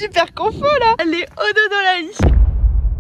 super confo là. Les odos dans la lit.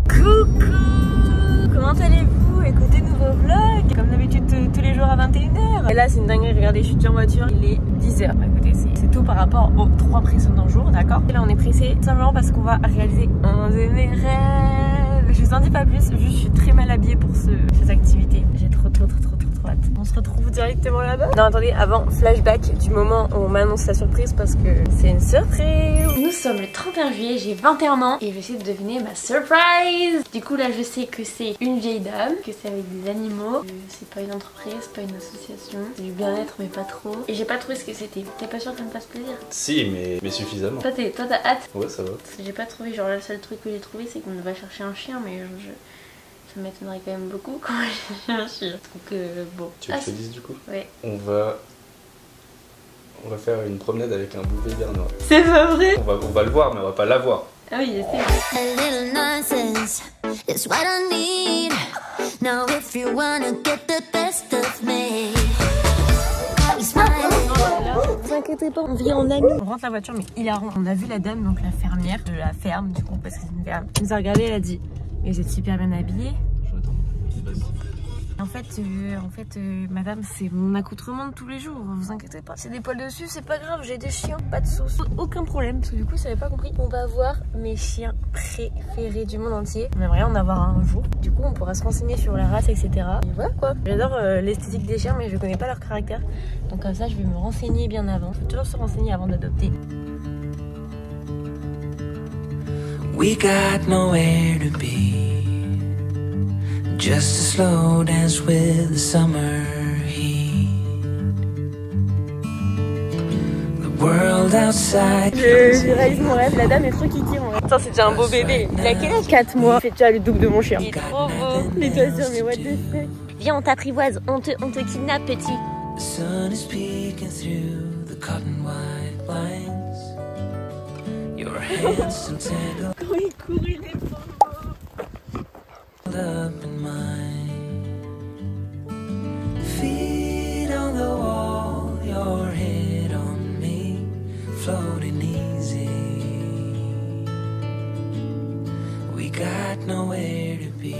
Coucou. Comment allez-vous? Écoutez nouveau vlog. Comme d'habitude tous les jours à 21h. Et là c'est une dinguerie, regardez, je suis déjà en voiture. Il est 10h. Écoutez, c'est tout par rapport aux 3 précédents jours, d'accord? Et là on est pressé simplement parce qu'on va réaliser un de mes rêves. Je vous en dis pas plus, juste je suis très mal habillée pour cette activité. J'ai trop hâte. On se retrouve directement là-bas. Non attendez, avant, flashback du moment où on m'annonce la surprise parce que c'est une surprise. Nous sommes le 31 juillet, j'ai 21 ans et je vais essayer de deviner ma surprise. Du coup là je sais que c'est une vieille dame, que c'est avec des animaux, c'est pas une entreprise, pas une association, c'est du bien-être mais pas trop. Et j'ai pas trouvé ce que c'était. T'es pas sûr que ça me fasse plaisir? Si, mais suffisamment. Toi t'as hâte? Ouais, ça va. Parce que j'ai pas trouvé, genre le seul truc que j'ai trouvé c'est qu'on va chercher un chien, mais ça m'étonnerait quand même beaucoup quand j'ai un chien. Donc bon. Tu veux que je te dise du coup? Ouais. On va faire une promenade avec un bouvier bernois. C'est pas vrai? On va le voir, mais on va pas l'avoir. Ah oui, je sais. A little nonsense is what I need. Now if you wanna get the best of me, Vous inquiétez pas, on vient en ami. On rentre la voiture, mais hilarant. On a vu la dame, donc la fermière de la ferme, du coup, parce que c'est une ferme. Elle nous a regardé, elle a dit: mais vous êtes super bien habillés. En fait, madame, c'est mon accoutrement de tous les jours, vous inquiétez pas. C'est des poils dessus, c'est pas grave, j'ai des chiens, pas de sauce. Aucun problème, parce que du coup, ça avait pas compris. On va voir mes chiens préférés du monde entier. On aimerait en avoir un jour. Du coup, on pourra se renseigner sur la race, etc. Et voilà quoi. J'adore l'esthétique des chiens, mais je connais pas leur caractère. Donc comme ça, je vais me renseigner bien avant. Il faut toujours se renseigner avant d'adopter. We got nowhere to be. Just a slow dance with the summer heat. The world outside. Je réalise mon rêve, la dame est trop kiki mon rêve. Attends, c'est déjà un beau bébé. Il a quel âge? 4 mois. Il fait déjà le double de mon chien. Il est trop beau. Mais toi sûr, mais what the fuck. Viens, on t'apprivoise, on te kidnappe, petit. The sun is peeking through the cotton white blinds. Your hands still tangled Comment il court, il est beau. up in mine. Feet on the wall, your head on me, floating easy. We got nowhere to be.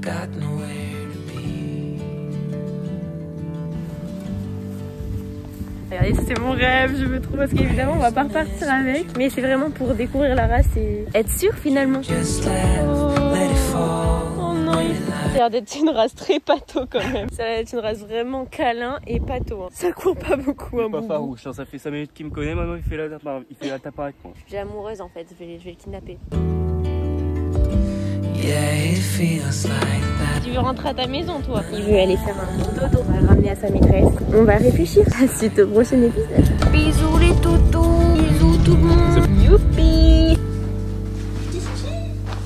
Got nowhere to be. Regardez, c'est mon rêve, je veux trop parce qu'évidemment on va pas repartir avec. Mais c'est vraiment pour découvrir la race et être sûr finalement. Just let it fall. Oh non, ça a l'air d'être une race très pâteau quand même. Ça a l'air d'être une race vraiment câlin et pâteau. Hein. Ça court pas beaucoup. Il est pas farouche, hein. Ça fait 5 minutes qu'il me connaît, maintenant il fait la tape avec moi. Je suis amoureuse en fait, je vais le kidnapper. Yeah, it feels like that. Tu veux rentrer à ta maison toi? Il veut aller faire un dodo, on va le ramener à sa maîtresse. On va réfléchir. Suite au prochain épisode. Bisous les toutous. Bisous tout le monde. Youpi.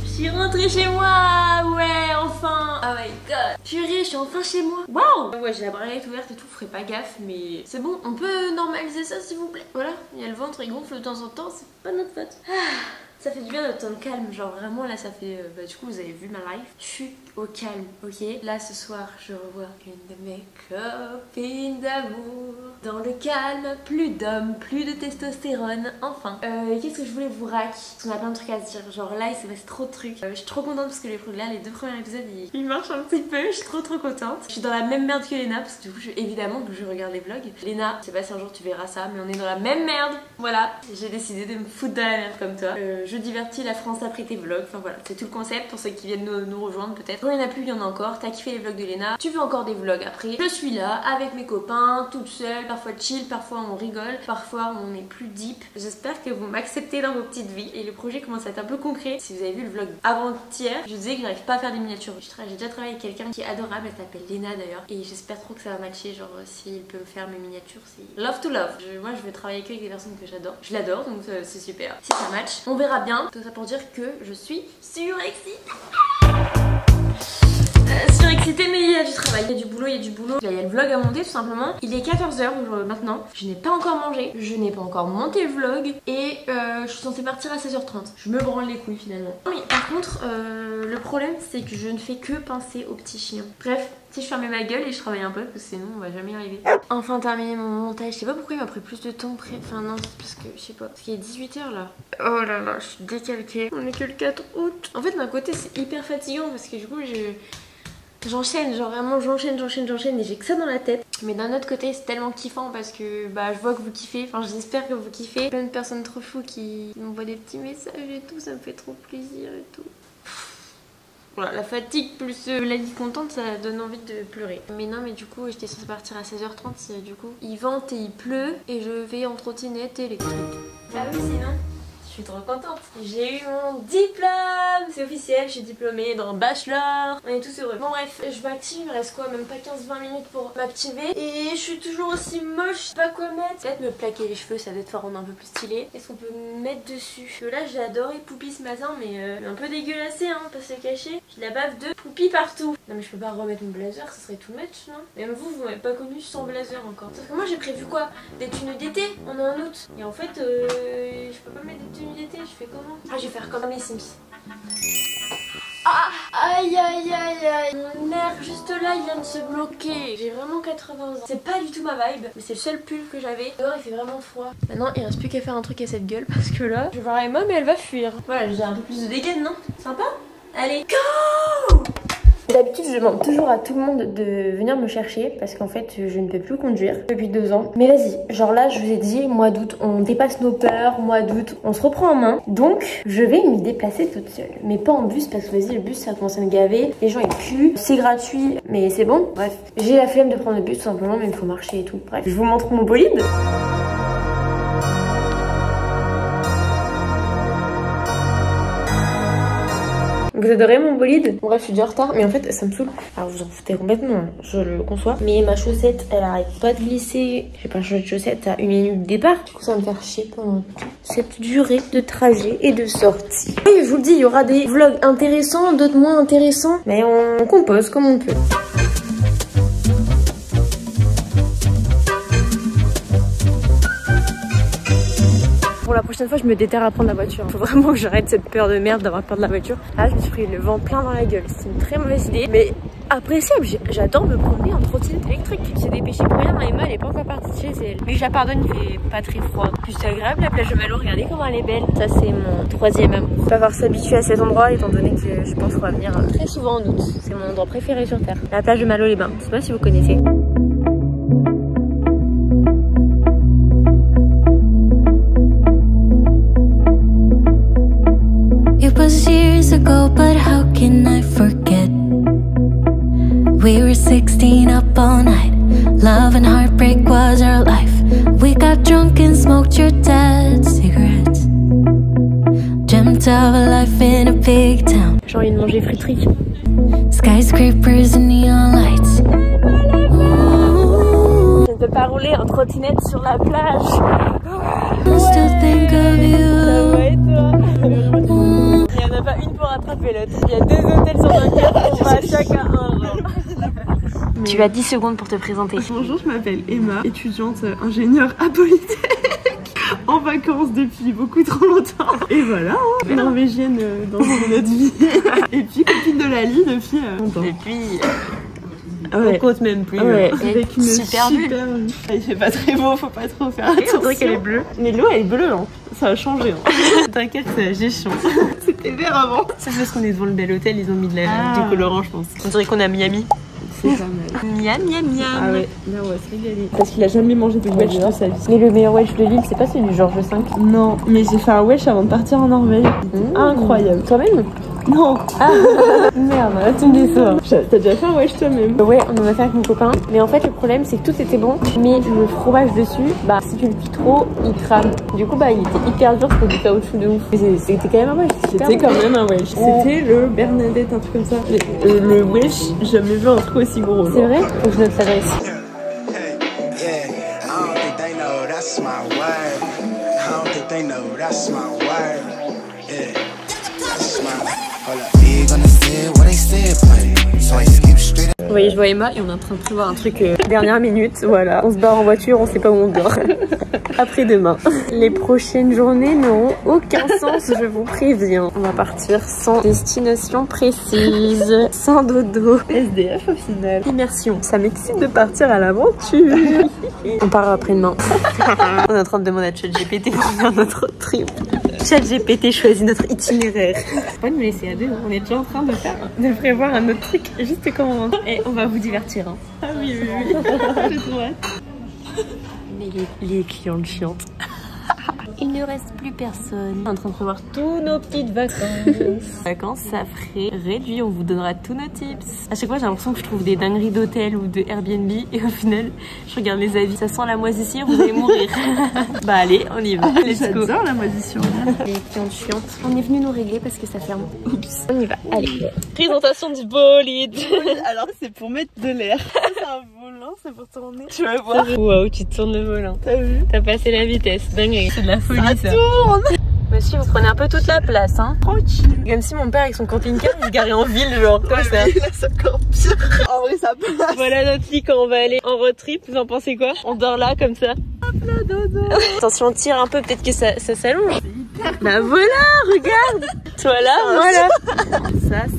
Je suis rentrée chez moi. Ouais, enfin. Oh my god. Purée, je suis enfin chez moi. Waouh. Ouais, j'ai la braguette ouverte et tout, ferai pas gaffe, mais c'est bon, on peut normaliser ça s'il vous plaît. Voilà, il y a le ventre, il gonfle de temps en temps, c'est pas notre faute. Ça fait du bien d'être dans le calme, genre vraiment là ça fait, du coup vous avez vu ma life, je suis au calme, ok? Là ce soir je revois une de mes copines d'amour, dans le calme, plus d'hommes, plus de testostérone, enfin. Qu'est-ce que je voulais vous rac? Parce qu'on a plein de trucs à se dire, genre là il s'est passé trop de trucs. Je suis trop contente parce que les 2 premiers épisodes ils marchent un petit peu, je suis trop contente. Je suis dans la même merde que Léna parce que du coup évidemment que je regarde les vlogs. Léna, je sais pas si un jour tu verras ça, mais on est dans la même merde, voilà. J'ai décidé de me foutre dans la merde comme toi. Je divertis la France après tes vlogs, enfin voilà, c'est tout le concept pour ceux qui viennent nous rejoindre peut-être. Quand il n'y en a plus, il y en a encore, t'as kiffé les vlogs de Léna, tu veux encore des vlogs après, je suis là avec mes copains, toute seule, parfois chill, parfois on rigole, parfois on est plus deep. J'espère que vous m'acceptez dans vos petites vies et le projet commence à être un peu concret. Si vous avez vu le vlog avant-hier, je disais que j'arrive pas à faire des miniatures. J'ai déjà travaillé avec quelqu'un qui est adorable, elle s'appelle Léna d'ailleurs, et j'espère trop que ça va matcher, genre s'il peut me faire mes miniatures, c'est love to love. Moi je veux travailler avec des personnes que j'adore, je l'adore donc c'est super. Si ça match, on verra bien. Tout ça pour dire que je suis surexcitée. Surexcité, mais il y a du travail, il y a du boulot, il y a du boulot. Là, il y a le vlog à monter tout simplement. Il est 14h maintenant. Je n'ai pas encore mangé, je n'ai pas encore monté le vlog et je suis censée partir à 16h30. Je me branle les couilles finalement. Oui, par contre, le problème c'est que je ne fais que penser au petit chien. Bref. Si je fermais ma gueule et je travaille un peu, parce que sinon on va jamais y arriver. Enfin terminé mon montage. Je sais pas pourquoi il m'a pris plus de temps. Enfin non, parce que je sais pas. Parce qu'il est 18h là. Oh là là, je suis décalquée. On est que le 4 août. En fait d'un côté c'est hyper fatigant parce que du coup j'enchaîne, genre vraiment j'enchaîne et j'ai que ça dans la tête. Mais d'un autre côté c'est tellement kiffant parce que bah je vois que vous kiffez, enfin j'espère que vous kiffez. Plein de personnes trop fous qui m'envoient des petits messages et tout, ça me fait trop plaisir et tout. Voilà, la fatigue plus la vie contente, ça donne envie de pleurer. Mais non, mais du coup, j'étais censée partir à 16h30, du coup, il vente et il pleut et je vais en trottinette électrique. Ah oui, sinon, je suis trop contente. J'ai eu mon diplôme, c'est officiel, je suis diplômée dans bachelor. On est tous heureux. Bon bref, je m'active, il me reste quoi, même pas 15-20 minutes pour m'activer. Et je suis toujours aussi moche, je sais pas quoi mettre. Peut-être me plaquer les cheveux, ça doit te rendre un peu plus stylé. Qu'est-ce qu'on peut mettre dessus? Parce que là, j'ai adoré Poupie ce matin, mais un peu dégueulassé, hein, pas se cacher. J'ai la baffe de Poupie partout. Non mais je peux pas remettre mon blazer, ça serait tout match, non? Même vous m'avez pas connu sans blazer encore. Parce que moi j'ai prévu quoi? Des tenues d'été, on est en août. Et en fait, je peux pas mettre des tenues d'été, je fais comment? Ah, je vais faire comme mes Sims. Ah, aïe aïe aïe aïe. Mon nerf juste là il vient de se bloquer. J'ai vraiment 80 ans. C'est pas du tout ma vibe, mais c'est le seul pull que j'avais. Dehors il fait vraiment froid. Maintenant il reste plus qu'à faire un truc à cette gueule parce que là je vais voir Emma mais elle va fuir. Voilà, j'ai un peu plus de dégaine, non? Sympa? Allez, go! D'habitude je demande toujours à tout le monde de venir me chercher parce qu'en fait je ne peux plus conduire depuis 2 ans. Mais vas-y, genre là je vous ai dit mois d'août on dépasse nos peurs, mois d'août on se reprend en main. Donc je vais me déplacer toute seule. Mais pas en bus parce que vas-y le bus ça commence à me gaver. Les gens ils puent, c'est gratuit mais c'est bon. Bref, j'ai la flemme de prendre le bus tout simplement mais il faut marcher et tout. Bref, je vous montre mon bolide. Vous adorez mon bolide? Bon, bref, je suis déjà en retard, mais en fait, ça me saoule. Alors, vous en foutez complètement, je le conçois. Mais ma chaussette, elle arrête pas de glisser. J'ai pas changé de chaussette à 1 minute de départ. Du coup, ça va me faire chier pendant toute cette durée de trajet et de sortie. Oui, je vous le dis, il y aura des vlogs intéressants, d'autres moins intéressants. Mais on compose comme on peut. Pour la prochaine fois, je me déterre à prendre la voiture. Faut vraiment que j'arrête cette peur de merde d'avoir peur de la voiture. Là, je me suis pris le vent plein dans la gueule. C'est une très mauvaise idée, mais appréciable. J'adore me promener en trottinette électrique. C'est dépêché pour rien. Emma, elle est pas encore partie de chez elle. Mais je la pardonne, il fait pas très froid. Plus c'est agréable, la plage de Malo. Regardez comment elle est belle. Ça, c'est mon 3e amour. On va avoir s'habituer à cet endroit, étant donné que je pense qu'on va venir très souvent en août. C'est mon endroit préféré sur Terre. La plage de Malo-les-Bains. Je sais pas si vous connaissez. It was years ago, but how can I forget? We were 16 up all night. Love and heartbreak was our life. We got drunk and smoked your dad's cigarettes. Dreamt of a life in a big town. J'ai envie de manger frites. Skyscrapers and neon lights. Je ne peux pas rouler en trottinette sur la plage. Still think of you. Ça va et toi? Il n'y en a pas une pour rattraper l'autre. Il y a 2 hôtels sur un cœur, on va chacun un. Tu as 10 secondes pour te présenter. Bonjour, je m'appelle Emma, étudiante ingénieure à Polytech, en vacances depuis beaucoup trop longtemps. Et voilà, hein, norvégienne dans notre vie. Et puis copine de Lali depuis longtemps. Et puis... Ouais. On compte même plus. Ouais. Avec une super vue. Il fait pas très beau, faut pas trop faire attention. On dirait qu'elle est bleue. Mais l'eau elle est bleue, hein. Ça a changé. Hein. T'inquiète, j'ai chiant. C'était vert avant. C'est parce qu'on est devant le bel hôtel, ils ont mis du colorant, je pense. On dirait qu'on est à Miami. C'est pas mal. Miam, miam, miam. Ah ouais, là on va se régaler. Parce qu'il a jamais mangé de Welsh de sa vie. Mais le meilleur Welsh de l'île, c'est pas celui du Georges V? Non, mais j'ai fait un Welsh avant de partir en Norvège. Incroyable. Toi-même? Non. Ah merde, là tu me déçois. T'as déjà fait un Welsh toi-même? Ouais, on en a fait avec mon copain. Mais en fait, le problème, c'est que tout était bon. Mais le fromage dessus, bah si tu le cuis trop, il crame. Du coup, bah il était hyper dur, c'était du caoutchouc de ouf. Mais c'était quand même un Welsh. C'était quand même un Welsh. C'était le Bernadette, un truc comme ça. Le Welsh, j'ai jamais vu un truc aussi gros. C'est vrai? Faut que je note ça ici. Vous voyez, je vois Emma et on est en train de prévoir un truc dernière minute. Voilà, on se barre en voiture, on sait pas où on dort. Après-demain. Les prochaines journées n'auront aucun sens, je vous préviens. On va partir sans destination précise, sans dodo. SDF au final. Immersion. Ça m'excite de partir à l'aventure. On part après-demain. On est en train de demander à ChatGPT pour faire notre trip. ChatGPT choisit notre itinéraire. Faut pas nous laisser à deux, on est déjà en train de prévoir un autre truc juste comme on... Et on va vous divertir. Hein. Ah oui, oui, oui. J'ai trop hâte. Mais les clientes chiantes. Il ne reste plus personne. On est en train de prévoir tous nos petites vacances. Vacances, ça ferait réduit. On vous donnera tous nos tips. À chaque fois, j'ai l'impression que je trouve des dingueries d'hôtel ou de Airbnb. Et au final, je regarde les avis. Ça sent la moisissure, vous allez mourir. Bah allez, on y va. Let's go. J'adore la moisissure. Les clientes chiantes. On est venu nous régler parce que ça ferme. Oups. On y va. Allez. Présentation du bolide. Alors c'est pour mettre de l'air. C'est un volant, c'est pour tourner. Tu vas voir. Waouh, tu tournes le volant. T'as vu? T'as passé la vitesse. Dingue. C'est de la folie ça. Tourne. Monsieur, vous prenez un peu toute la place, hein. Tranquille. Comme si mon père avec son camping-car il se garait en ville, genre comme ça. Là c'est encore pire. En vrai ça passe. Voilà notre lit quand on va aller en road trip. Vous en pensez quoi? On dort là comme ça. Hop là, dodo. Attention, on tire un peu, peut-être que ça s'allonge. Bah voilà, regarde. Toi là, moi là.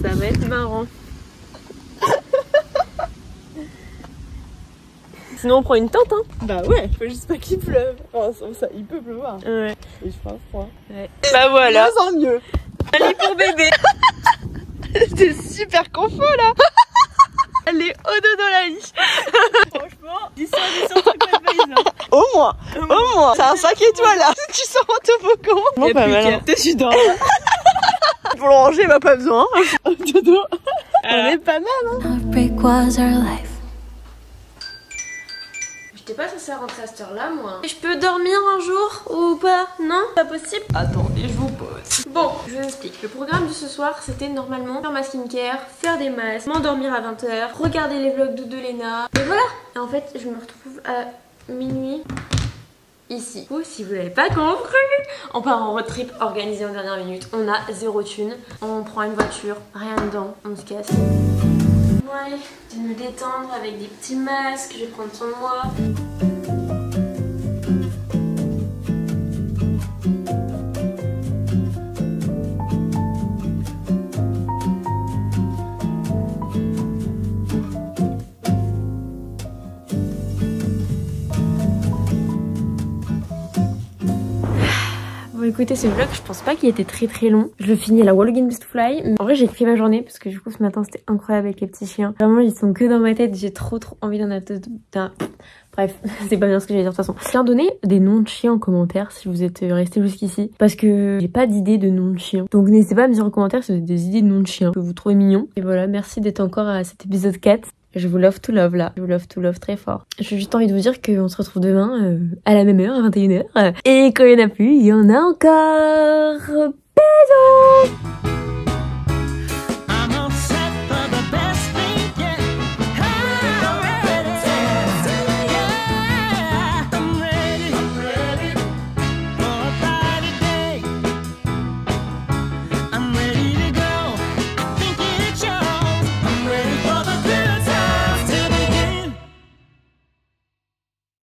Ça va être marrant. Sinon on prend une tente, hein. Bah ouais, faut juste pas qu'il pleuve. Enfin, ça, il peut pleuvoir. Ouais. Et je prends froid. Ouais. Bah voilà. Mieux en mieux. Allez pour bébé. C'est super confort là. Elle est au dos dans la lit. Franchement, 10 sur TripAdvisor. Au moins. C'est un 5 étoiles là. Tu sors en toboggan. Bon, pas mal. Je suis dans. Pour le ranger, bah pas besoin. Dodo. On est pas mal, hein. Heartbreak was our life. J'étais pas censée rentrer à cette heure-là, moi. Je peux dormir un jour ou pas? Non? Pas possible? Attendez, je vous pose. Bon, je vous explique. Le programme de ce soir, c'était normalement faire ma skincare, faire des masques, m'endormir à 20 h, regarder les vlogs de Lena. Et voilà. Et en fait, je me retrouve à minuit ici. Ou si vous n'avez pas compris, on part en road trip organisé en dernière minute. On a 0 thune. On prend une voiture, rien dedans, on se casse. Ouais, de me détendre avec des petits masques, je vais prendre soin de moi. Bon écoutez, ce vlog je pense pas qu'il était très long. Je finis à la Wall Again Best to Fly. En vrai j'ai écrit ma journée parce que du coup ce matin c'était incroyable avec les petits chiens. Vraiment ils sont que dans ma tête, j'ai trop envie d'en adopter. Bref, c'est pas bien ce que j'allais dire de toute façon. Tiens, donnez des noms de chiens en commentaire si vous êtes restés jusqu'ici. Parce que j'ai pas d'idée de noms de chiens. Donc n'hésitez pas à me dire en commentaire si vous avez des idées de noms de chiens que vous trouvez mignons. Et voilà, merci d'être encore à cet épisode 4. Je vous love to love là, je vous love to love très fort. J'ai juste envie de vous dire qu'on se retrouve demain à la même heure, à 21 h. Et quand il y en a plus, il y en a encore. Bisous.